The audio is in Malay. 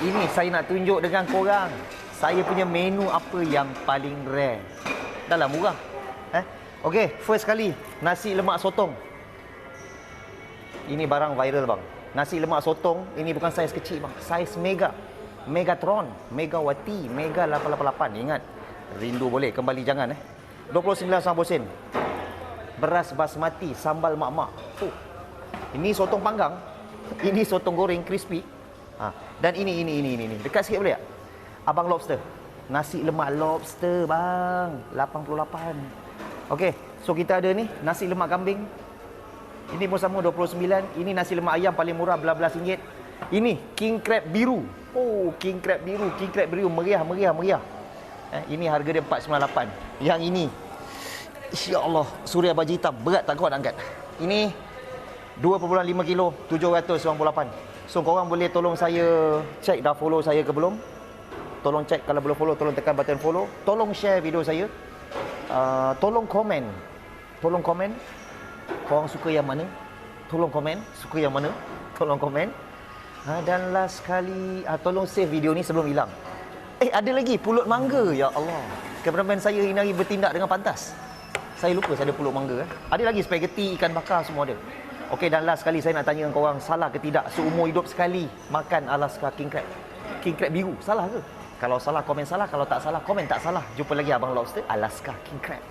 Ini saya nak tunjuk dengan korang. Saya punya menu apa yang paling rare. Dah lah murah. Okey, first kali nasi lemak sotong. Ini barang viral bang. Nasi lemak sotong, ini bukan saiz kecil bang. Saiz mega. Megatron, Megawati, Mega 888. Ingat, rindu boleh, kembali jangan 29.90 sen. Beras basmati, sambal mak-mak. Ini sotong panggang. Ini sotong goreng crispy. Dan ini. Dekat sikit boleh tak? Abang lobster. Nasi lemak lobster bang, 88. Okey, so kita ada ni nasi lemak kambing. Ini pun sama 29. Ini nasi lemak ayam paling murah belas RM11. Ini king crab biru. King crab biru meriah. Ini harga dia 498. Yang ini, insya-Allah, suria baji hitam, berat tak kuat angkat. Ini 2.5 kilo, 798. So korang boleh tolong saya check dah follow saya ke belum. Tolong check, kalau belum follow tolong tekan button follow. Tolong share video saya. Tolong komen. Korang suka yang mana? Tolong komen. Suka yang mana? Tolong komen. Dan last kali, tolong save video ni sebelum hilang. Ada lagi pulut mangga. Ya Allah, kameraman saya ini bertindak dengan pantas. Saya lupa saya ada pulut mangga. Ada lagi spaghetti, ikan bakar, semua ada. Okey, dan last kali saya nak tanya dengan korang, salah ke tidak seumur hidup sekali makan Alaska king crab? King crab biru, salah ke? Kalau salah komen salah, kalau tak salah komen tak salah. Jumpa lagi abang lobster Alaska king crab.